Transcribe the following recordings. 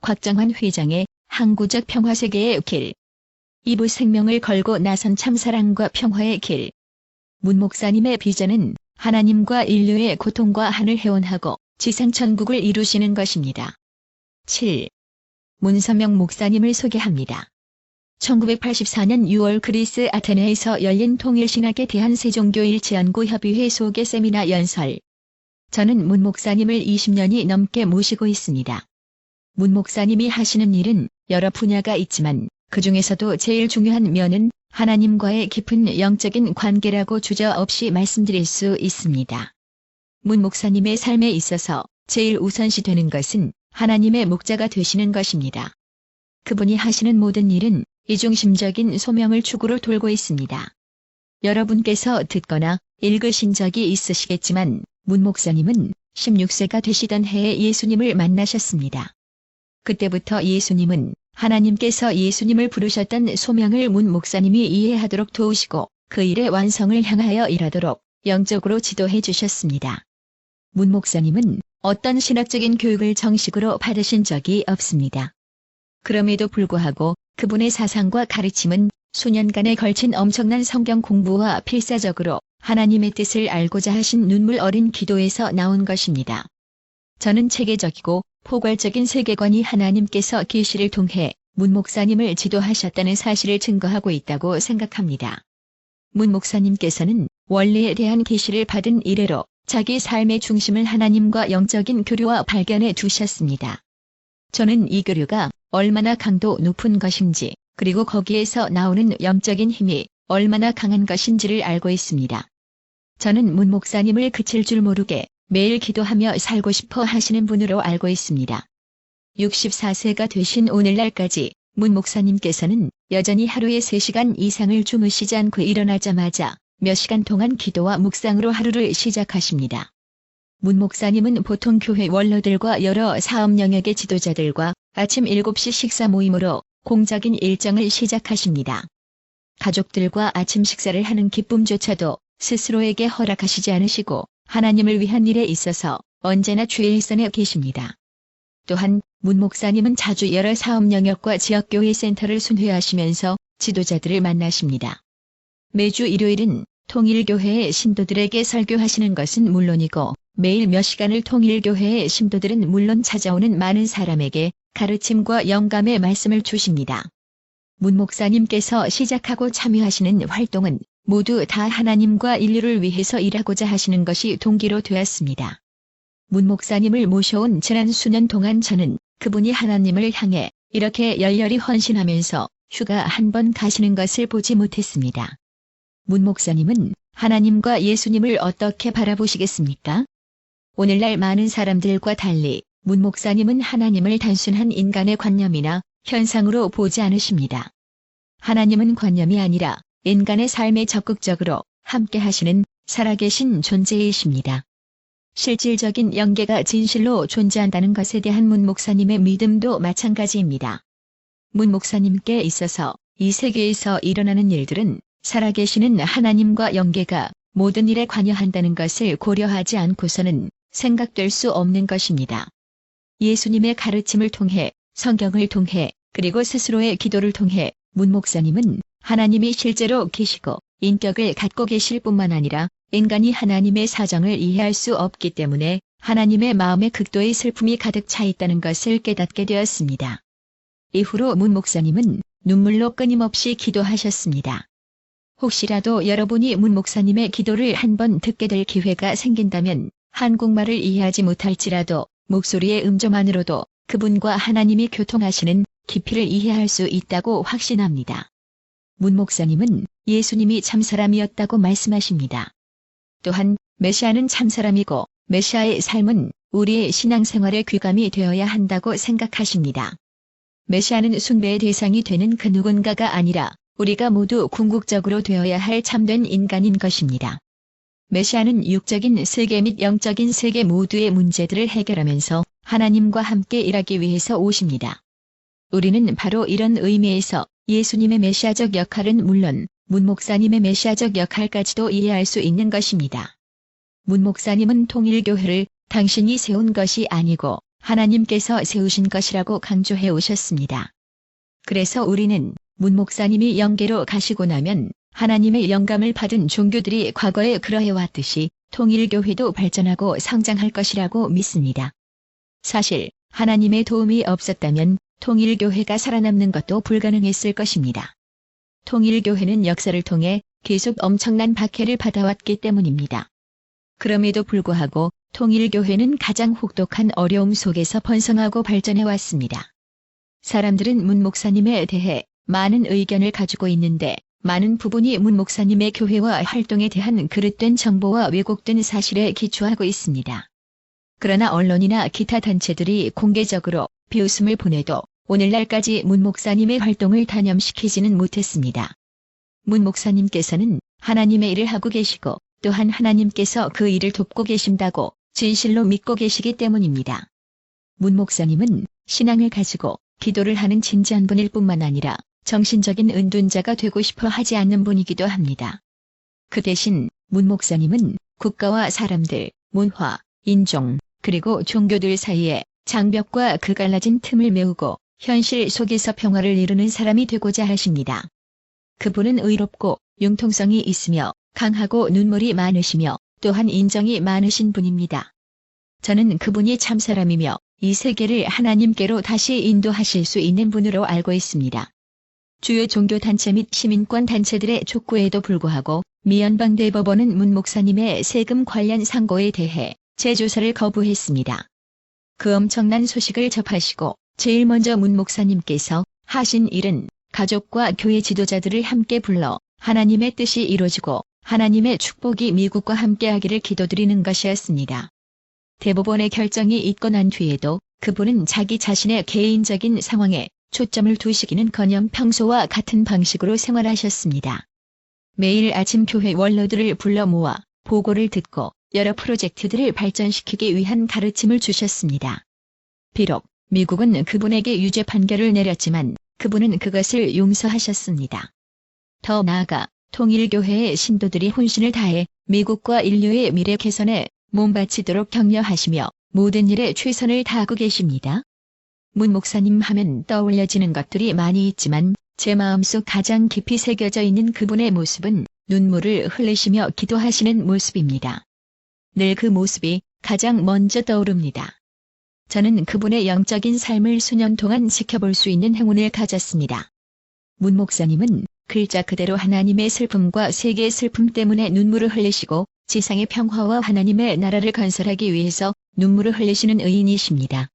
곽정환 회장의 항구적 평화세계의 길. 2부 생명을 걸고 나선 참사랑과 평화의 길. 문 목사님의 비전은 하나님과 인류의 고통과 한을 해원하고 지상천국을 이루시는 것입니다. 7. 문서명 목사님을 소개합니다. 1984년 6월 그리스 아테네에서 열린 통일신학에 대한 세종교일치연구협의회 소개 세미나 연설. 저는 문 목사님을 20년이 넘게 모시고 있습니다. 문 목사님이 하시는 일은 여러 분야가 있지만 그 중에서도 제일 중요한 면은 하나님과의 깊은 영적인 관계라고 주저없이 말씀드릴 수 있습니다. 문 목사님의 삶에 있어서 제일 우선시 되는 것은 하나님의 목자가 되시는 것입니다. 그분이 하시는 모든 일은 이중심적인 소명을 축으로 돌고 있습니다. 여러분께서 듣거나 읽으신 적이 있으시겠지만 문 목사님은 16세가 되시던 해에 예수님을 만나셨습니다. 그때부터 예수님은 하나님께서 예수님을 부르셨던 소명을 문 목사님이 이해하도록 도우시고 그 일의 완성을 향하여 일하도록 영적으로 지도해 주셨습니다. 문 목사님은 어떤 신학적인 교육을 정식으로 받으신 적이 없습니다. 그럼에도 불구하고 그분의 사상과 가르침은 수년간에 걸친 엄청난 성경 공부와 필사적으로 하나님의 뜻을 알고자 하신 눈물 어린 기도에서 나온 것입니다. 저는 체계적이고 포괄적인 세계관이 하나님께서 계시를 통해 문 목사님을 지도하셨다는 사실을 증거하고 있다고 생각합니다. 문 목사님께서는 원리에 대한 계시를 받은 이래로 자기 삶의 중심을 하나님과 영적인 교류와 발견해 두셨습니다. 저는 이 교류가 얼마나 강도 높은 것인지 그리고 거기에서 나오는 영적인 힘이 얼마나 강한 것인지를 알고 있습니다. 저는 문 목사님을 그칠 줄 모르게 매일 기도하며 살고 싶어 하시는 분으로 알고 있습니다. 64세가 되신 오늘날까지 문 목사님께서는 여전히 하루에 3시간 이상을 주무시지 않고 일어나자마자 몇 시간 동안 기도와 묵상으로 하루를 시작하십니다. 문 목사님은 보통 교회 원로들과 여러 사업 영역의 지도자들과 아침 7시 식사 모임으로 공적인 일정을 시작하십니다. 가족들과 아침 식사를 하는 기쁨조차도 스스로에게 허락하시지 않으시고 하나님을 위한 일에 있어서 언제나 주의 일선에 계십니다. 또한 문 목사님은 자주 여러 사업 영역과 지역교회 센터를 순회하시면서 지도자들을 만나십니다. 매주 일요일은 통일교회의 신도들에게 설교하시는 것은 물론이고 매일 몇 시간을 통일교회의 신도들은 물론 찾아오는 많은 사람에게 가르침과 영감의 말씀을 주십니다. 문 목사님께서 시작하고 참여하시는 활동은 모두 다 하나님과 인류를 위해서 일하고자 하시는 것이 동기로 되었습니다. 문 목사님을 모셔온 지난 수년 동안 저는 그분이 하나님을 향해 이렇게 열렬히 헌신하면서 휴가 한 번 가시는 것을 보지 못했습니다. 문 목사님은 하나님과 예수님을 어떻게 바라보시겠습니까? 오늘날 많은 사람들과 달리 문 목사님은 하나님을 단순한 인간의 관념이나 현상으로 보지 않으십니다. 하나님은 관념이 아니라 인간의 삶에 적극적으로 함께 하시는 살아계신 존재이십니다. 실질적인 영계가 진실로 존재한다는 것에 대한 문 목사님의 믿음도 마찬가지입니다. 문 목사님께 있어서 이 세계에서 일어나는 일들은 살아계시는 하나님과 영계가 모든 일에 관여한다는 것을 고려하지 않고서는 생각될 수 없는 것입니다. 예수님의 가르침을 통해, 성경을 통해, 그리고 스스로의 기도를 통해 문 목사님은 하나님이 실제로 계시고 인격을 갖고 계실 뿐만 아니라 인간이 하나님의 사정을 이해할 수 없기 때문에 하나님의 마음에 극도의 슬픔이 가득 차 있다는 것을 깨닫게 되었습니다. 이후로 문 목사님은 눈물로 끊임없이 기도하셨습니다. 혹시라도 여러분이 문 목사님의 기도를 한번 듣게 될 기회가 생긴다면 한국말을 이해하지 못할지라도 목소리의 음조만으로도 그분과 하나님이 교통하시는 깊이를 이해할 수 있다고 확신합니다. 문 목사님은 예수님이 참사람이었다고 말씀하십니다. 또한 메시아는 참사람이고 메시아의 삶은 우리의 신앙생활의 귀감이 되어야 한다고 생각하십니다. 메시아는 숭배의 대상이 되는 그 누군가가 아니라 우리가 모두 궁극적으로 되어야 할 참된 인간인 것입니다. 메시아는 육적인 세계 및 영적인 세계 모두의 문제들을 해결하면서 하나님과 함께 일하기 위해서 오십니다. 우리는 바로 이런 의미에서 예수님의 메시아적 역할은 물론 문 목사님의 메시아적 역할까지도 이해할 수 있는 것입니다. 문 목사님은 통일교회를 당신이 세운 것이 아니고 하나님께서 세우신 것이라고 강조해 오셨습니다. 그래서 우리는 문 목사님이 영계로 가시고 나면 하나님의 영감을 받은 종교들이 과거에 그러해왔듯이 통일교회도 발전하고 성장할 것이라고 믿습니다. 사실 하나님의 도움이 없었다면 통일교회가 살아남는 것도 불가능했을 것입니다. 통일교회는 역사를 통해 계속 엄청난 박해를 받아왔기 때문입니다. 그럼에도 불구하고 통일교회는 가장 혹독한 어려움 속에서 번성하고 발전해왔습니다. 사람들은 문 목사님에 대해 많은 의견을 가지고 있는데 많은 부분이 문 목사님의 교회와 활동에 대한 그릇된 정보와 왜곡된 사실에 기초하고 있습니다. 그러나 언론이나 기타 단체들이 공개적으로 비웃음을 보내도 오늘날까지 문 목사님의 활동을 단념시키지는 못했습니다. 문 목사님께서는 하나님의 일을 하고 계시고 또한 하나님께서 그 일을 돕고 계신다고 진실로 믿고 계시기 때문입니다. 문 목사님은 신앙을 가지고 기도를 하는 진지한 분일 뿐만 아니라 정신적인 은둔자가 되고 싶어 하지 않는 분이기도 합니다. 그 대신 문 목사님은 국가와 사람들, 문화, 인종, 그리고 종교들 사이에 장벽과 그 갈라진 틈을 메우고 현실 속에서 평화를 이루는 사람이 되고자 하십니다. 그분은 의롭고 융통성이 있으며 강하고 눈물이 많으시며 또한 인정이 많으신 분입니다. 저는 그분이 참 사람이며 이 세계를 하나님께로 다시 인도하실 수 있는 분으로 알고 있습니다. 주요 종교단체 및 시민권 단체들의 촉구에도 불구하고 미연방대법원은 문 목사님의 세금 관련 상고에 대해 재조사를 거부했습니다. 그 엄청난 소식을 접하시고 제일 먼저 문 목사님께서 하신 일은 가족과 교회 지도자들을 함께 불러 하나님의 뜻이 이루어지고 하나님의 축복이 미국과 함께하기를 기도드리는 것이었습니다. 대법원의 결정이 있고 난 뒤에도 그분은 자기 자신의 개인적인 상황에 초점을 두시기는커녕 평소와 같은 방식으로 생활하셨습니다. 매일 아침 교회 원로들을 불러 모아 보고를 듣고 여러 프로젝트들을 발전시키기 위한 가르침을 주셨습니다. 비록 미국은 그분에게 유죄 판결을 내렸지만 그분은 그것을 용서하셨습니다. 더 나아가 통일교회의 신도들이 혼신을 다해 미국과 인류의 미래 개선에 몸바치도록 격려하시며 모든 일에 최선을 다하고 계십니다. 문 목사님 하면 떠올려지는 것들이 많이 있지만 제 마음속 가장 깊이 새겨져 있는 그분의 모습은 눈물을 흘리시며 기도하시는 모습입니다. 늘 그 모습이 가장 먼저 떠오릅니다. 저는 그분의 영적인 삶을 수년 동안 지켜볼 수 있는 행운을 가졌습니다. 문 목사님은 글자 그대로 하나님의 슬픔과 세계의 슬픔 때문에 눈물을 흘리시고 지상의 평화와 하나님의 나라를 건설하기 위해서 눈물을 흘리시는 의인이십니다.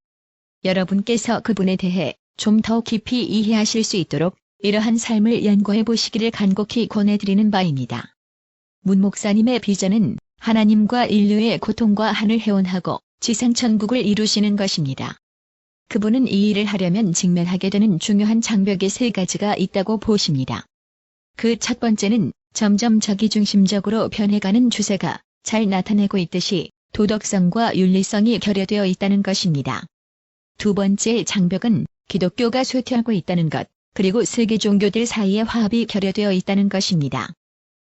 여러분께서 그분에 대해 좀 더 깊이 이해하실 수 있도록 이러한 삶을 연구해 보시기를 간곡히 권해드리는 바입니다. 문 목사님의 비전은 하나님과 인류의 고통과 한을 해원하고 지상천국을 이루시는 것입니다. 그분은 이 일을 하려면 직면하게 되는 중요한 장벽의 세 가지가 있다고 보십니다. 그 첫 번째는 점점 자기중심적으로 변해가는 추세가 잘 나타내고 있듯이 도덕성과 윤리성이 결여되어 있다는 것입니다. 두 번째 장벽은 기독교가 쇠퇴하고 있다는 것, 그리고 세계 종교들 사이의 화합이 결여되어 있다는 것입니다.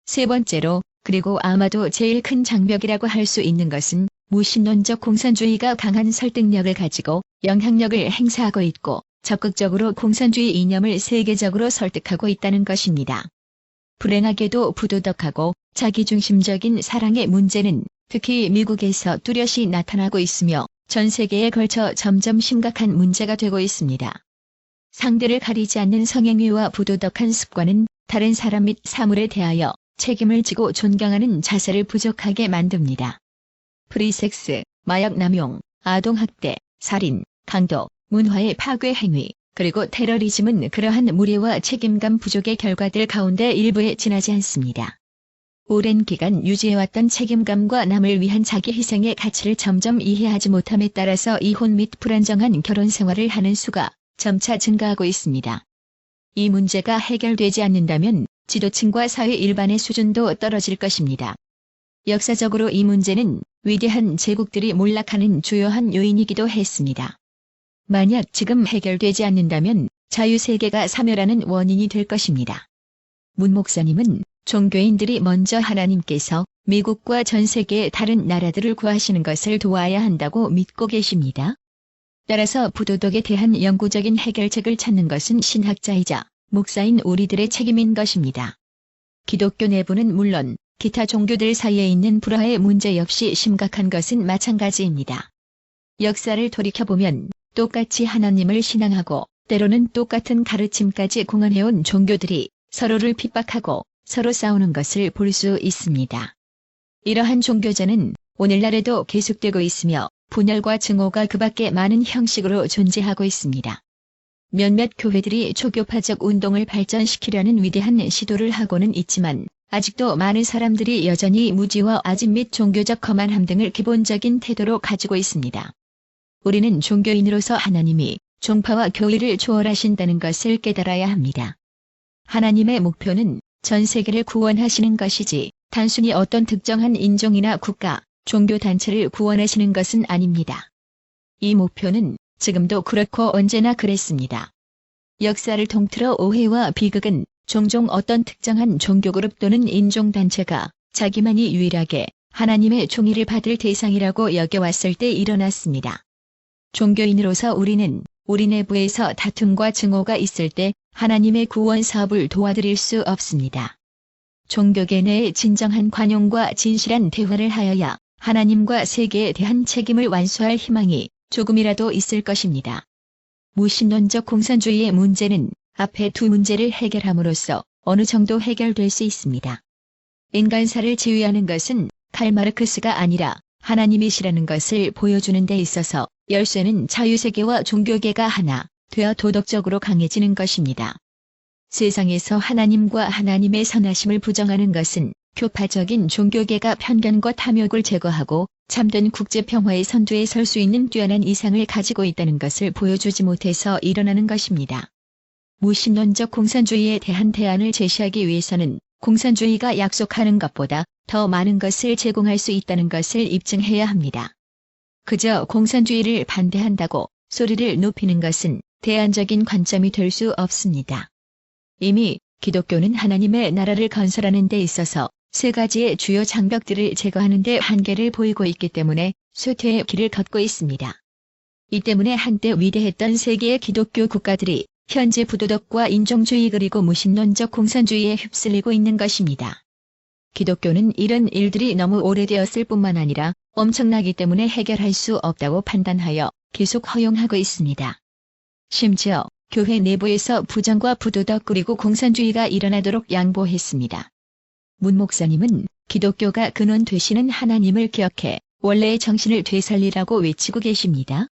세 번째로, 그리고 아마도 제일 큰 장벽이라고 할 수 있는 것은 무신론적 공산주의가 강한 설득력을 가지고 영향력을 행사하고 있고 적극적으로 공산주의 이념을 세계적으로 설득하고 있다는 것입니다. 불행하게도 부도덕하고 자기중심적인 사랑의 문제는 특히 미국에서 뚜렷이 나타나고 있으며 전 세계에 걸쳐 점점 심각한 문제가 되고 있습니다. 상대를 가리지 않는 성행위와 부도덕한 습관은 다른 사람 및 사물에 대하여 책임을 지고 존경하는 자세를 부족하게 만듭니다. 프리섹스, 마약 남용, 아동학대, 살인, 강도, 문화의 파괴 행위, 그리고 테러리즘은 그러한 무례와 책임감 부족의 결과들 가운데 일부에 지나지 않습니다. 오랜 기간 유지해왔던 책임감과 남을 위한 자기 희생의 가치를 점점 이해하지 못함에 따라서 이혼 및 불안정한 결혼 생활을 하는 수가 점차 증가하고 있습니다. 이 문제가 해결되지 않는다면 지도층과 사회 일반의 수준도 떨어질 것입니다. 역사적으로 이 문제는 위대한 제국들이 몰락하는 주요한 요인이기도 했습니다. 만약 지금 해결되지 않는다면 자유세계가 사멸하는 원인이 될 것입니다. 문 목사님은 종교인들이 먼저 하나님께서 미국과 전 세계의 다른 나라들을 구하시는 것을 도와야 한다고 믿고 계십니다. 따라서 부도덕에 대한 영구적인 해결책을 찾는 것은 신학자이자 목사인 우리들의 책임인 것입니다. 기독교 내부는 물론 기타 종교들 사이에 있는 불화의 문제 역시 심각한 것은 마찬가지입니다. 역사를 돌이켜보면 똑같이 하나님을 신앙하고 때로는 똑같은 가르침까지 공언해온 종교들이 서로를 핍박하고 서로 싸우는 것을 볼 수 있습니다. 이러한 종교전은 오늘날에도 계속되고 있으며 분열과 증오가 그 밖에 많은 형식으로 존재하고 있습니다. 몇몇 교회들이 초교파적 운동을 발전시키려는 위대한 시도를 하고는 있지만 아직도 많은 사람들이 여전히 무지와 아집 및 종교적 거만함 등을 기본적인 태도로 가지고 있습니다. 우리는 종교인으로서 하나님이 종파와 교리를 초월하신다는 것을 깨달아야 합니다. 하나님의 목표는 전 세계를 구원하시는 것이지 단순히 어떤 특정한 인종이나 국가, 종교 단체를 구원하시는 것은 아닙니다. 이 목표는 지금도 그렇고 언제나 그랬습니다. 역사를 통틀어 오해와 비극은 종종 어떤 특정한 종교그룹 또는 인종단체가 자기만이 유일하게 하나님의 총의를 받을 대상이라고 여겨왔을 때 일어났습니다. 종교인으로서 우리는 우리 내부에서 다툼과 증오가 있을 때 하나님의 구원 사업을 도와드릴 수 없습니다. 종교계 내의 진정한 관용과 진실한 대화를 하여야 하나님과 세계에 대한 책임을 완수할 희망이 조금이라도 있을 것입니다. 무신론적 공산주의의 문제는 앞에 두 문제를 해결함으로써 어느 정도 해결될 수 있습니다. 인간사를 지휘하는 것은 칼 마르크스가 아니라 하나님이시라는 것을 보여주는 데 있어서 열쇠는 자유세계와 종교계가 하나 되어 도덕적으로 강해지는 것입니다. 세상에서 하나님과 하나님의 선하심을 부정하는 것은 교파적인 종교계가 편견과 탐욕을 제거하고 참된 국제평화의 선두에 설 수 있는 뛰어난 이상을 가지고 있다는 것을 보여주지 못해서 일어나는 것입니다. 무신론적 공산주의에 대한 대안을 제시하기 위해서는 공산주의가 약속하는 것보다 더 많은 것을 제공할 수 있다는 것을 입증해야 합니다. 그저 공산주의를 반대한다고 소리를 높이는 것은 대안적인 관점이 될 수 없습니다. 이미 기독교는 하나님의 나라를 건설하는 데 있어서 세 가지의 주요 장벽들을 제거하는 데 한계를 보이고 있기 때문에 쇠퇴의 길을 걷고 있습니다. 이 때문에 한때 위대했던 세계의 기독교 국가들이 현재 부도덕과 인종주의 그리고 무신론적 공산주의에 휩쓸리고 있는 것입니다. 기독교는 이런 일들이 너무 오래되었을 뿐만 아니라 엄청나기 때문에 해결할 수 없다고 판단하여 계속 허용하고 있습니다. 심지어 교회 내부에서 부정과 부도덕 그리고 공산주의가 일어나도록 양보했습니다. 문 목사님은 기독교가 근원 되시는 하나님을 기억해 원래의 정신을 되살리라고 외치고 계십니다.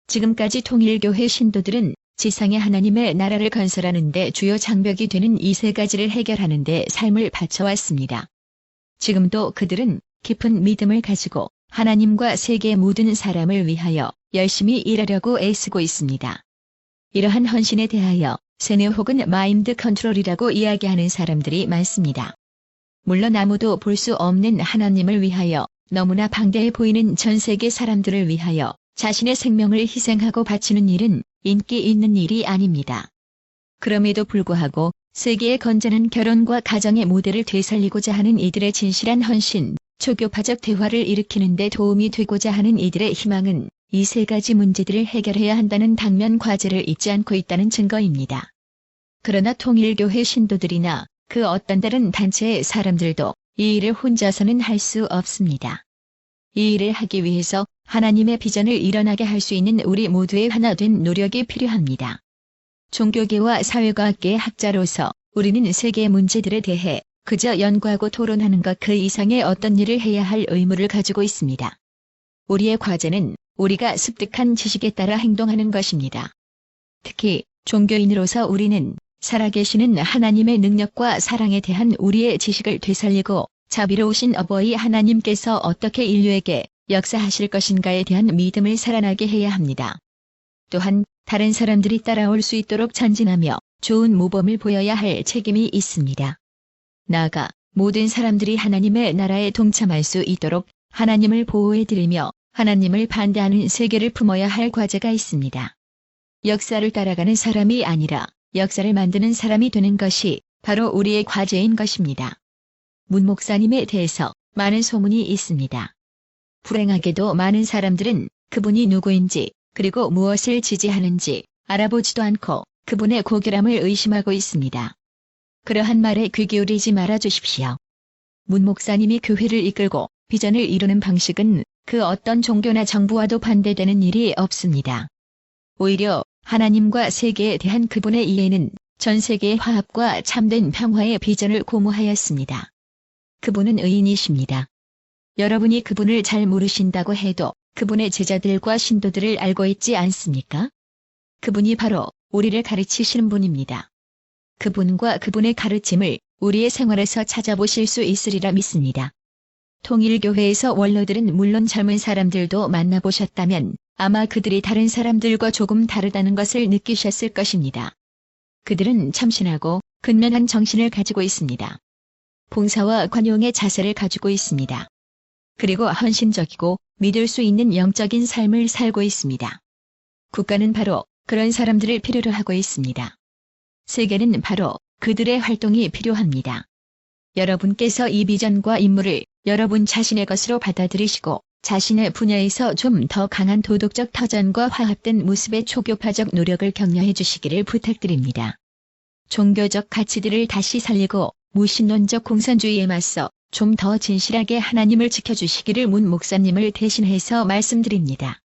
지금까지 통일교회 신도들은 지상의 하나님의 나라를 건설하는 데 주요 장벽이 되는 이 세 가지를 해결하는 데 삶을 바쳐왔습니다. 지금도 그들은 깊은 믿음을 가지고 하나님과 세계 모든 사람을 위하여 열심히 일하려고 애쓰고 있습니다. 이러한 헌신에 대하여 세뇌 혹은 마인드 컨트롤이라고 이야기하는 사람들이 많습니다. 물론 아무도 볼 수 없는 하나님을 위하여 너무나 방대해 보이는 전 세계 사람들을 위하여 자신의 생명을 희생하고 바치는 일은 인기 있는 일이 아닙니다. 그럼에도 불구하고 세계의 건전한 결혼과 가정의 모델을 되살리고자 하는 이들의 진실한 헌신, 초교파적 대화를 일으키는 데 도움이 되고자 하는 이들의 희망은 이 세 가지 문제들을 해결해야 한다는 당면 과제를 잊지 않고 있다는 증거입니다. 그러나 통일교회 신도들이나 그 어떤 다른 단체의 사람들도 이 일을 혼자서는 할 수 없습니다. 이 일을 하기 위해서 하나님의 비전을 일어나게 할 수 있는 우리 모두의 하나된 노력이 필요합니다. 종교계와 사회과학계의 학자로서 우리는 세계의 문제들에 대해 그저 연구하고 토론하는 것 그 이상의 어떤 일을 해야 할 의무를 가지고 있습니다. 우리의 과제는 우리가 습득한 지식에 따라 행동하는 것입니다. 특히 종교인으로서 우리는 살아계시는 하나님의 능력과 사랑에 대한 우리의 지식을 되살리고 자비로우신 어버이 하나님께서 어떻게 인류에게 역사하실 것인가에 대한 믿음을 살아나게 해야 합니다. 또한 다른 사람들이 따라올 수 있도록 전진하며 좋은 모범을 보여야 할 책임이 있습니다. 나아가 모든 사람들이 하나님의 나라에 동참할 수 있도록 하나님을 보호해드리며 하나님을 반대하는 세계를 품어야 할 과제가 있습니다. 역사를 따라가는 사람이 아니라 역사를 만드는 사람이 되는 것이 바로 우리의 과제인 것입니다. 문 목사님에 대해서 많은 소문이 있습니다. 불행하게도 많은 사람들은 그분이 누구인지 그리고 무엇을 지지하는지 알아보지도 않고 그분의 고결함을 의심하고 있습니다. 그러한 말에 귀 기울이지 말아 주십시오. 문 목사님이 교회를 이끌고 비전을 이루는 방식은 그 어떤 종교나 정부와도 반대되는 일이 없습니다. 오히려 하나님과 세계에 대한 그분의 이해는 전 세계의 화합과 참된 평화의 비전을 고무하였습니다. 그분은 의인이십니다. 여러분이 그분을 잘 모르신다고 해도 그분의 제자들과 신도들을 알고 있지 않습니까? 그분이 바로 우리를 가르치시는 분입니다. 그분과 그분의 가르침을 우리의 생활에서 찾아보실 수 있으리라 믿습니다. 통일교회에서 원로들은 물론 젊은 사람들도 만나보셨다면 아마 그들이 다른 사람들과 조금 다르다는 것을 느끼셨을 것입니다. 그들은 참신하고 근면한 정신을 가지고 있습니다. 봉사와 관용의 자세를 가지고 있습니다. 그리고 헌신적이고 믿을 수 있는 영적인 삶을 살고 있습니다. 국가는 바로 그런 사람들을 필요로 하고 있습니다. 세계는 바로 그들의 활동이 필요합니다. 여러분께서 이 비전과 임무를 여러분 자신의 것으로 받아들이시고 자신의 분야에서 좀 더 강한 도덕적 터전과 화합된 모습의 초교파적 노력을 격려해 주시기를 부탁드립니다. 종교적 가치들을 다시 살리고 무신론적 공산주의에 맞서 좀 더 진실하게 하나님을 지켜주시기를 문 목사님을 대신해서 말씀드립니다.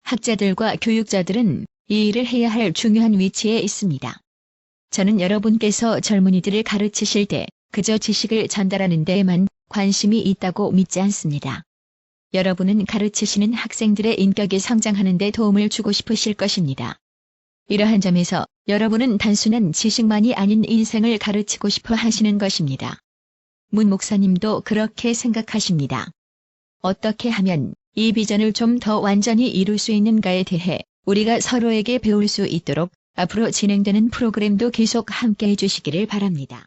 학자들과 교육자들은 이 일을 해야 할 중요한 위치에 있습니다. 저는 여러분께서 젊은이들을 가르치실 때 그저 지식을 전달하는 데에만 관심이 있다고 믿지 않습니다. 여러분은 가르치시는 학생들의 인격이 성장하는 데 도움을 주고 싶으실 것입니다. 이러한 점에서 여러분은 단순한 지식만이 아닌 인생을 가르치고 싶어 하시는 것입니다. 문 목사님도 그렇게 생각하십니다. 어떻게 하면 이 비전을 좀 더 완전히 이룰 수 있는가에 대해 우리가 서로에게 배울 수 있도록 앞으로 진행되는 프로그램도 계속 함께 해주시기를 바랍니다.